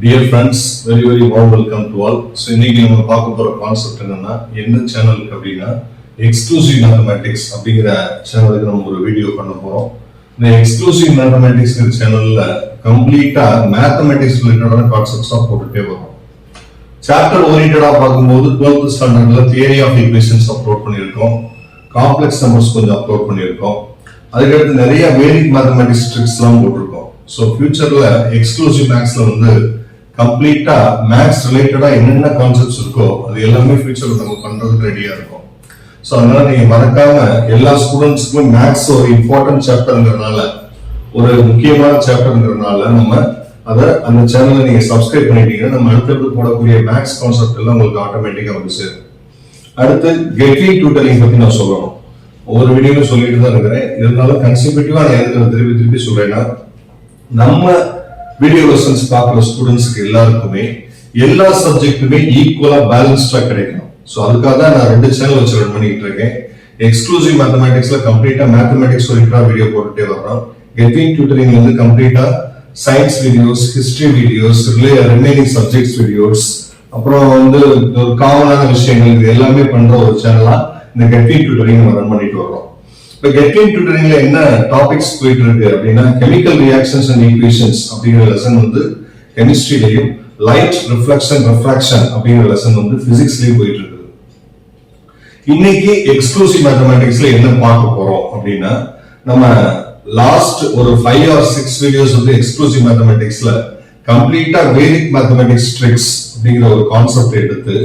Dear friends, very warm welcome to all. So இன்னைக்கு நம்ம பார்க்க போற கான்செப்ட் என்னன்னா என்ன சேனலுக்கு அப்படின்னா எக்ஸ்க்ளூசிவ் மேத்தமேட்டிக்ஸ் அப்படிங்கிற சேனலுக்கு நம்ம ஒரு வீடியோ பண்ண போறோம். இந்த எக்ஸ்க்ளூசிவ் மேத்தமேட்டிக்ஸ் சேனல்ல கம்ப்ளீட்டா மேத்தமேட்டிக்ஸ் ரிலேட்டடான கான்செப்ட்ஸ் போட்டுட்டே வரோம். சாப்டர் ஓரியன்டடா பார்க்கும்போது 12th ஸ்டாண்டர்ட்ல தியரி ஆஃப் ஈக்குவேஷன்ஸ் அப்லோட் பண்ணியிருக்கோம், காம்ப்ளெக்ஸ் நம்பர்ஸ் கொஞ்சம் அப்லோட் பண்ணியிருக்கோம், அதுக்கடுத்து நிறைய வேதிக் மேத்தமேட்டிக்ஸ் ட்ரிக்ஸ் எல்லாம் போட்டிருக்கோம். ஸோ ஃபியூச்சர்ல எக்ஸ்க்ளூசிவ் மேக்ஸ்ல வந்து கம்ப்ளீட்டா மேக்ஸ் ரிலேட்டடா என்னென்ன கான்செப்ட்ஸ் இருக்கோ அது எல்லாமே ஃபியூச்சர்ல நம்ம பண்றதுக்கு ரெடியா இருக்கும். ஸோ அதனால நீங்க மறக்காம எல்லா ஸ்டூடெண்ட்ஸ்க்கும் மேக்ஸ் ஒரு இம்பார்ட்டன்ட் சாப்டர்ங்கிறதுனால, ஒரு முக்கியமான சாப்டர்ங்கிறதுனால நம்ம அதை அந்த சேனலை நீங்க சப்ஸ்கிரைப் பண்ணிட்டீங்கன்னா நம்ம அடுத்தடுத்து போடக்கூடிய மேக்ஸ் கான்செப்ட் எல்லாம் உங்களுக்கு ஆட்டோமேட்டிக்கா வந்து சேரும். அடுத்து கெட்விங் டியூட்டரிங் பத்தி நான் சொல்லணும். ஒவ்வொரு வீடியோவும் சொல்லிட்டு தான் இருக்கிறேன், இருந்தாலும் கன்சிக்யூட்டிவா நான் எதுக்கு திருப்பி சொல்றேன்னா, நம்ம வீடியோ லெசன்ஸ் பார்க்குற ஸ்டூடெண்ட்ஸ்க்கு எல்லாருக்குமே எல்லா சப்ஜெக்ட்டுமே ஈக்குவலா பேலன்ஸ்டா கிடைக்கும். ஸோ அதுக்காக தான் நான் 2 சேனல் வச்சு ரன் பண்ணிட்டு இருக்கேன். எக்ஸ்க்ளூசிவ் மேத்தமேட்டிக்ஸ்ல கம்ப்ளீட்டா மேத்தமேட்டிக்ஸ் ஓரியன்டடா வீடியோ போட்டுட்டே வர்றோம். கெட்டிங் டியூட்டரிங் வந்து கம்ப்ளீட்டா science videos, history videos, remaining subjects videos, அப்புறம் வந்து ஒரு காமனான விஷயங்கள் இது எல்லாமே பண்ற ஒரு சேனலா இந்த கெட்டிங் டியூட்டரிங் நம்ம ரன் பண்ணிட்டு வர்றோம். இப்ப கெட்டிங் டியூட்டரிங்ல என்ன டாபிக்ஸ் போயிட்டு இருக்கு அப்படின்னா, கெமிக்கல் ரியாக்ஷன்ஸ் அண்ட் ஈக்குவேஷன்ஸ் அப்படிங்கிற லெசன் வந்து கெமிஸ்ட்ரியிலையும், லைட் ரிஃப்ளெக்ஷன் ரெஃப்ராக்ஷன் அப்படிங்கிற லெசன் வந்து பிசிக்ஸ்லயும் போயிட்டு இருக்கு. இன்னைக்கு எக்ஸ்க்ளூசிவ் மேத்தமேட்டிக்ஸ்ல என்ன பார்க்க போறோம் அப்படின்னா, நம்ம லாஸ்ட் ஒரு 5 or 6 வீடியோஸ் வந்து எக்ஸ்க்ளூசிவ் மேத்தமேட்டிக்ஸ்ல கம்ப்ளீட்டா வேதிக் மேத்தமேட்டிக்ஸ் ட்ரிக்ஸ் அப்படிங்கிற ஒரு கான்செப்ட் எடுத்து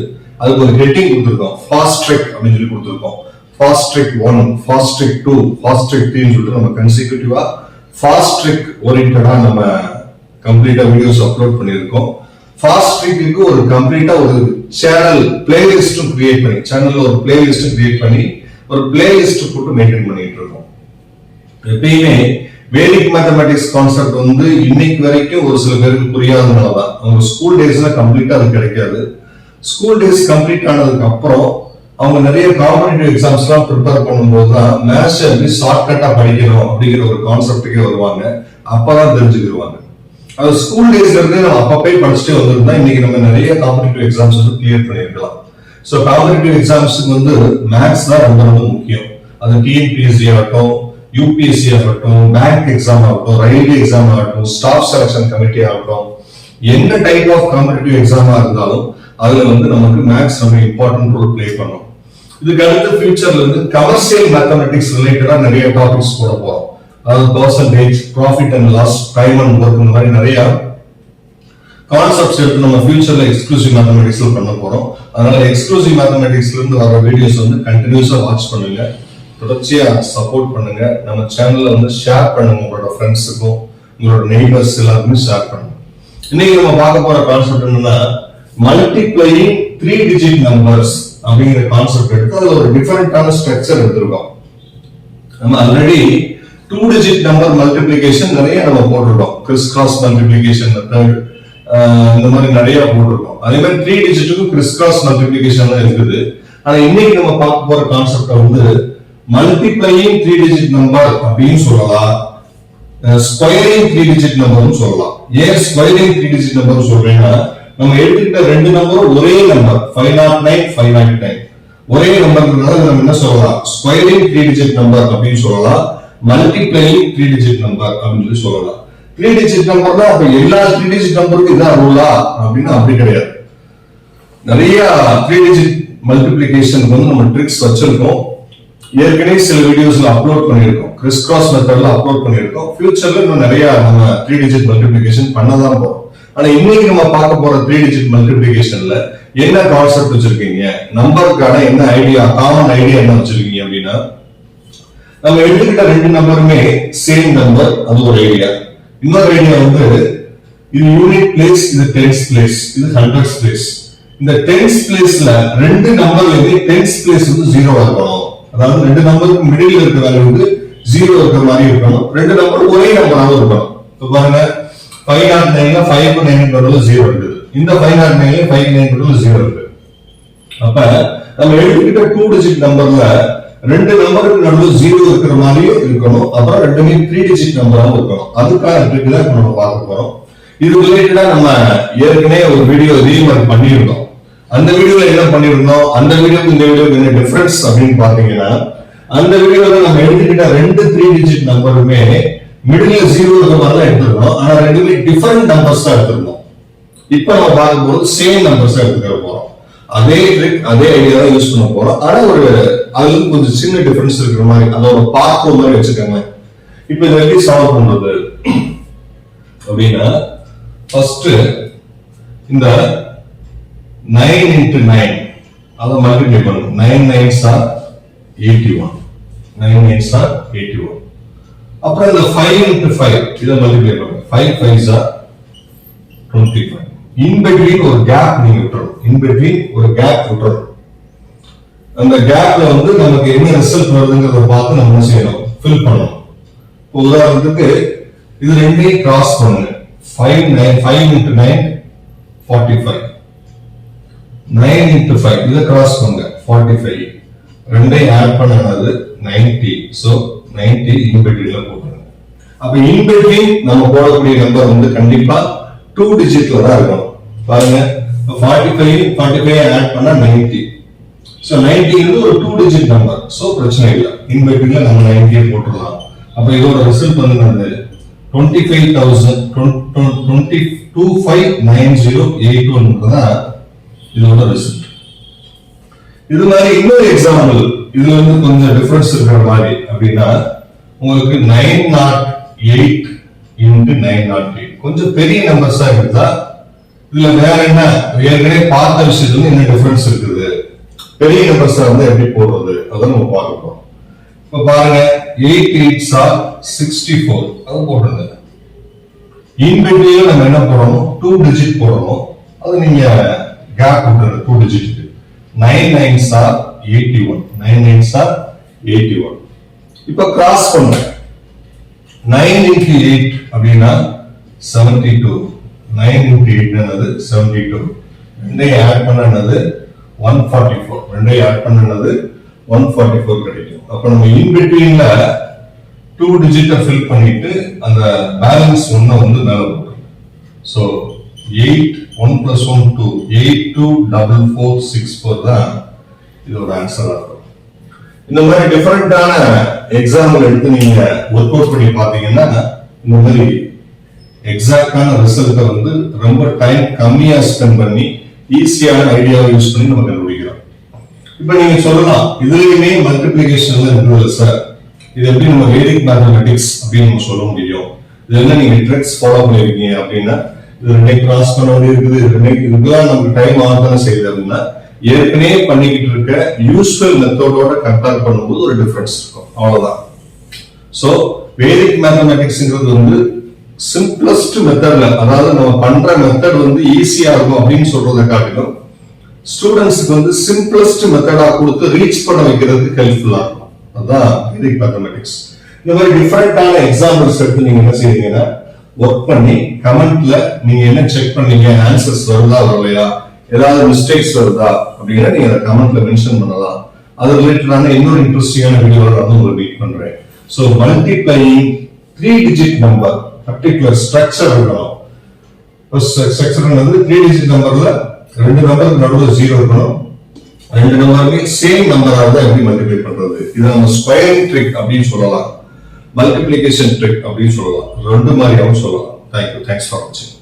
அதுக்கு ஒரு ஹெட்டிங் கொடுத்துருக்கோம், ஃபாஸ்ட் ட்ரிக் அப்படின்னு சொல்லி கொடுத்துருக்கோம். Fast trick 1, fast trick 2, fast trick 3 சொல்லிட்டு நம்ம கன்சிக்யூட்டிவா ஃபாஸ்ட் ட்ரிக் ஓரியன்டடா நம்ம கம்ப்ளீட்டா வீடியோஸ் அப்லோட் பண்ணியிருக்கோம். ஃபாஸ்ட் ட்ரிக்கு ஒரு கம்ப்ளீட்டா ஒரு சேனல் பிளேலிஸ்டும் கிரியேட் பண்ணி, சேனல்ல ஒரு பிளேலிஸ்ட் கிரியேட் பண்ணி ஒரு பிளேலிஸ்ட் போட்டு மெயின்டைன் பண்ணிட்டு இருக்கோம். எப்பயுமே வேதிக் மேத்தமேட்டிக்ஸ் கான்செப்ட் வந்து இன்னைக்கு வரைக்கும் ஒரு சில பேருக்கு புரியாதனாலதான் அவங்க ஸ்கூல் டேஸ்ல கம்ப்ளீட்டா அது கிடைக்காது. ஸ்கூல் டேஸ் கம்ப்ளீட் ஆனதுக்கு அப்புறம் அவங்க நிறைய காம்படிட்டிவ் எக்ஸாம்ஸ் எல்லாம் ப்ரிப்பேர் பண்ணும்போது தான் மேத்ஸ் எப்படி ஷார்ட்கட்டா படிக்கணும் அப்படிங்கிற ஒரு கான்செப்டுக்கே வருவாங்க. அப்பதான் தெரிஞ்சுக்கிடுவாங்க. அது ஸ்கூல் டேஸ்ல இருந்து நம்ம அப்பப்பே படிச்சுட்டே வந்திருந்தா இன்னைக்கு நம்ம நிறைய காம்படிட்டிவ் எக்ஸாம்ஸ் வந்து கிளியர் பண்ணிருக்கலாம். ஸோ காம்படிட்டிவ் எக்ஸாம்ஸுக்கு வந்து மேத்ஸ் தான் ரொம்ப முக்கியம். அது டிஎன்பிஎஸ்சி ஆகட்டும், யூபிஎஸ்சி ஆகட்டும், பேங்க் எக்ஸாம் ஆகட்டும், ரயில்வே எக்ஸாம் ஆகட்டும், ஸ்டாஃப் செலக்ஷன் கமிட்டி ஆகட்டும், என்ன டைப் ஆஃப் காம்படிட்டிவ் எக்ஸாமா இருந்தாலும் அதுல வந்து நமக்கு மேத்ஸ் ரொம்ப இம்பார்ட்டன்ட் ரோல் பிளே பண்ணும். இதுக்கு அடுத்து ஃபியூச்சர்ல இருந்து கமர்ஷியல் மேத்தமேட்டிக்ஸ் ரிலேட்டடா நிறைய டாபிக்ஸ் போட போறோம். அதாவது percentage, profit and loss, time and work, இந்த மாதிரி நிறைய கான்செப்ட்ஸ் எடுத்து நம்ம ஃபியூச்சர்ல எக்ஸ்க்ளூசிவ் மேத்தமேட்டிக்ஸ்ல பண்ண போறோம். அதனால எக்ஸ்க்ளூசிவ் மேத்தமேட்டிக்ஸ்ல இருந்து வர வீடியோஸ் வந்து கண்டினியூஸா வாட்ச் பண்ணுங்க, தொடர்ச்சியா சப்போர்ட் பண்ணுங்க. நம்ம சேனல்ல வந்து ஷேர் பண்ணுங்க, உங்களோட ஃப்ரெண்ட்ஸுக்கும் உங்களோட நெய்பர்ஸ் எல்லாருக்குமே ஷேர் பண்ணுங்க. இன்னைக்கு நம்ம பார்க்க போற கான்செப்ட் என்னன்னா, மல்டிப்ளையிங் 3 டிஜிட் நம்பர்ஸ் அப்படிங்கிற கான்செப்ட் எடுத்து அது ஒரு டிஃபரெண்டான ஸ்ட்ரக்சர் எடுத்திருக்கோம். நம்ம ஆல்ரெடி 2 டிஜிட் நம்பர் மல்டிப்ளிகேஷன் நிறைய நம்ம போட்டிருக்கோம், கிறிஸ் கிராஸ் மல்டிப்ளிகேஷன் மெத்தட், இந்த மாதிரி நிறைய போட்டிருக்கோம். அதே மாதிரி 3 டிஜிட்டுக்கும் கிறிஸ் கிராஸ் மல்டிப்ளிகேஷன் இருக்குது. ஆனா இன்னைக்கு நம்ம பார்க்க போற கான்செப்ட் வந்து மல்டிப்ளையிங் 3 டிஜிட் நம்பர் அப்படின்னு சொல்லலாம், ஸ்கொயரிங் 3 டிஜிட் நம்பர்னு சொல்லலாம். ஏன் ஸ்கொயரிங் 3 டிஜிட் நம்பர் சொல்றேன்னா, நம்ம எடுத்துக்கிட்ட 2 நம்பரும் ஒரே நம்பர் 509, 599 ஒரே நம்பர்னால நம்ம என்ன சொல்லலாம், ஸ்கொயரிங் 3 டிஜிட் நம்பர் அப்படின்னு சொல்லலாம், மல்டிப்ளையிங் 3 டிஜிட் நம்பர் அப்படின்னு சொல்லலாம். 3 டிஜிட் நம்பர்னா அப்ப எல்லா 3 டிஜிட் நம்பருக்கும் இதான் ரூலா அப்படின்னா அப்படி கிடையாது. நிறைய 3 டிஜிட் மல்டிப்ளிகேஷன் வந்து நம்ம ட்ரிக்ஸ் வச்சிருக்கோம். ஏற்கனவே சில வீடியோஸ்ல அப்லோட் பண்ணிருக்கோம், கிறிஸ் கிராஸ் மெத்தட்ல அப்லோட் பண்ணிருக்கோம். ஃபியூச்சர்ல இன்னும் நிறைய நம்ம 3 டிஜிட் மல்டிப்ளிகேஷன் பண்ணதான் போறோம். ஆனா இன்னைக்கு நம்ம பார்க்க போற 3 டிஜிட் மல்டிப்ளிகேஷன்ல என்ன கான்செப்ட் வச்சிருக்கீங்க, நம்பருக்கான என்ன ஐடியா, காமன் ஐடியா என்ன வச்சிருக்கீங்க அப்படின்னா, நம்ம எடுத்துக்கிட்ட 2 நம்பருமே சேம் நம்பர், அது ஒரு ஐடியா. இன்னொரு ஐடியா வந்து இது யூனிட் பிளேஸ், இது டென்ஸ் பிளேஸ், இது ஹண்ட்ரட்ஸ் பிளேஸ். இந்த டென்ஸ் பிளேஸ்ல 2 நம்பர்லயுமே டென்ஸ் பிளேஸ் வந்து 0 இருக்கணும். அதாவது 2 நம்பருக்கு மிடில் இருக்கிற வேல்யூ வந்து 0 இருக்கிற மாதிரி இருக்கணும். 2 நம்பர் ஒரே நம்பராகவும் இருக்கணும். இப்ப பாருங்க, 509ல 5 9 நடுவுல 0 இருக்குது. இந்த 509ல 5 9 நடுவுல 0 இருக்கு. அப்ப நம்ம எடுத்துக்கிட்ட 2 டிஜிட் நம்பர்ல 2 நம்பருக்கு நடுவுல 0 இருக்கிற மாதிரியும் இருக்கணும். அப்புறம் ரெண்டுமே 3 டிஜிட் நம்பராகவும் இருக்கணும். அதுக்கான ட்ரிக் தான் நம்ம பார்க்க போறோம். இது ரிலேட்டடா நம்ம ஏற்கனவே ஒரு வீடியோ இதே மாதிரி பண்ணியிருந்தோம். அந்த வீடியோல என்ன பண்ணிருந்தோம், அந்த வீடியோக்கு இந்த வீடியோக்கு என்ன டிஃபரன்ஸ் அப்படின்னு பாத்தீங்கன்னா, அந்த வீடியோல நம்ம எடுத்துக்கிட்ட ரெண்டு 3 டிஜிட் நம்பருமே மிடில்ல 0 இருக்கிற மாதிரி தான் எடுத்துருந்தோம். ஆனா ரெண்டுமே டிஃபரெண்ட் நம்பர்ஸ் தான் எடுத்திருந்தோம். இப்ப நம்ம பார்க்கும்போது சேம் நம்பர்ஸ் தான் எடுத்துக்க போறோம். அதே ட்ரிக் அதே ஐடியா தான் யூஸ் பண்ண போறோம். ஆனா ஒரு அதுல கொஞ்சம் சின்ன டிஃபரன்ஸ் இருக்கிற மாதிரி அதோட பார்க்க மாதிரி வச்சுக்கோங்க. இப்ப இதை எப்படி சால்வ் பண்றது அப்படின்னா, ஃபர்ஸ்ட் இந்த 9 into 9 அதை மல்டிப்ளை பண்ணுங்க. 9 9s are 81. 9 9s are 81. அப்புறம் இந்த 5 into 5 இதை மல்டிப்ளை பண்ணுங்க. 5 5s are 25. இன் பிட்வீன் ஒரு கேப் நீங்க விட்டுறணும். இன் பிட்வீன் ஒரு கேப் விட்டுறணும். அந்த கேப்ல வந்து நமக்கு என்ன ரிசல்ட் வருதுங்கிறத பார்த்து நம்ம என்ன செய்யணும், ஃபில் பண்ணணும். உதாரணத்துக்கு இது ரெண்டையும் கிராஸ் பண்ணுங்க. 5 into 9 45. 9 into 5 இதை கிராஸ் பண்ணுங்க 45. ரெண்டையும் ஆட் பண்ணது 90. சோ 90 இன் பிட்வீன்ல போட்டுருங்க. அப்ப இன் பிட்வீன் நம்ம போடக்கூடிய நம்பர் வந்து கண்டிப்பா 2 டிஜிட்ல தான் இருக்கணும். பாருங்க 45 ஆட் பண்ணா 90. சோ 90 வந்து ஒரு 2 டிஜிட் நம்பர். சோ பிரச்சனை இல்ல, இன் பிட்வீன்ல நம்ம 90 போட்டுறலாம். அப்ப இதோட ரிசல்ட் வந்து என்னது, 25,9081 இதோட ரிசல்ட். இது மாதிரி இன்னொரு எக்ஸாம்பிள், இதுல வந்து கொஞ்சம் டிஃபரன்ஸ் இருக்கிற மாதிரி அப்படின்னா, உங்களுக்கு 908 into 908 கொஞ்சம் பெரிய நம்பர்ஸா இருந்தா இதுல வேற என்ன ஏற்கனவே பார்த்த விஷயத்துல என்ன டிஃபரன்ஸ் இருக்குது, பெரிய நம்பர்ஸா வந்து எப்படி போடுறது அதை நம்ம பார்க்க போறோம். இப்ப பாருங்க 8 8s are 64 அது போடுறது. இன் பிட்வீன்ல நம்ம என்ன போடணும், 2 டிஜிட் போடணும். அது நீங்க கேப் விட்டுறது 2 digit. 9 9s are 81. 9 9s are 81. இப்ப கிராஸ் பண்ணுங்க. 9 into 8 அப்படின்னா 72. 9 into 8 என்னது 72. ரெண்டையும் ஆட் பண்ணது 144. ரெண்டையும் ஆட் பண்ணது 144 கிடைக்கும். அப்ப நம்ம இன் பிட்வீன்ல 2 டிஜிட்டை ஃபில் பண்ணிட்டு அந்த பேலன்ஸ் 1 வந்து மேல போட்டுருங்க. சோ 8 1 plus 1 2 8 2 4 64 தான் இதோட ஆன்சரா இருக்கும். இந்த மாதிரி டிஃபரெண்டான எக்ஸாம்பிள் எடுத்து நீங்க ஒர்க் அவுட் பண்ணி பாத்தீங்கன்னா இந்த மாதிரி எக்ஸாக்டான ரிசல்ட்டை வந்து ரொம்ப டைம் கம்மியா ஸ்பெண்ட் பண்ணி ஈஸியான ஐடியாவை யூஸ் பண்ணி நம்ம கண்டுபிடிக்கிறோம். இப்ப நீங்க சொல்லலாம், இதுலயுமே மல்டிபிளிகேஷன்ல இருக்குது சார், இது எப்படி நம்ம வேதிக் மேத்தமேட்டிக்ஸ் அப்படின்னு நம்ம சொல்ல முடியும், இது என்ன நீங்க ட்ரிக்ஸ் ஃபாலோ பண்ணிருக்கீங்க அப்படின்னா, இது ரெண்டையும் கிராஸ் பண்ண வேண்டிய இருக்குது, இதுக்கெல்லாம் நமக்கு டைம் ஆகாத செய்யுது அப்படின்னா, ஏற்கனவே பண்ணிக்கிட்டு இருக்க யூஸ்வல் மெத்தடோட கம்பேர் பண்ணும்போது ஒரு டிஃபரன்ஸ் இருக்கும், அவ்வளவுதான். சோ வேதிக் மேத்தமேட்டிக்ஸ்ங்கிறது வந்து சிம்பிளஸ்ட் மெத்தட்ல, அதாவது நம்ம பண்ற மெத்தட் வந்து ஈஸியா இருக்கும் அப்படின்னு சொல்றதை காட்டிலும் ஸ்டூடெண்ட்ஸ்க்கு வந்து சிம்பிளஸ்ட் மெத்தடா கொடுத்து ரீச் பண்ண வைக்கிறதுக்கு ஹெல்ப்ஃபுல்லா இருக்கும். அதான் வேதிக் மேத்தமேட்டிக்ஸ். இந்த மாதிரி டிஃபரெண்டான எக்ஸாம்பிள்ஸ் எடுத்து நீங்க என்ன செய்வீங்கன்னா ஒர்க் பண்ணி கமெண்ட்ல நீங்க என்ன செக் பண்ணீங்க, ஆன்சர்ஸ் வருதா வரலையா, ஏதாவது மிஸ்டேக்ஸ் வருதா அப்படிங்கிற நீங்க அதை கமெண்ட்ல மென்ஷன் பண்ணலாம். அது ரிலேட்டடான இன்னொரு இன்ட்ரெஸ்டிங்கான வீடியோல நான் உங்களை மீட் பண்றேன். So multiplying 3 digit number particular structure இருக்கணும். ஸ்ட்ரக்சர்ங்கிறது 3 டிஜிட் நம்பர்ல 2 நம்பருக்கு நடுவுல 0 இருக்கணும். 2 நம்பருமே சேம் நம்பரா இருந்தா எப்படி மல்டிப்ளை பண்றது, இதை நம்ம ஸ்கொயரிங் ட்ரிக் அப்படின்னு சொல்லலாம், மல்டிப்ளிகேஷன் ட்ரிக் அப்படின்னு சொல்லலாம், ரெண்டு மாதிரியாவும் சொல்லலாம். தேங்க்யூ, தேங்க்ஸ் ஃபார் வாட்சிங்.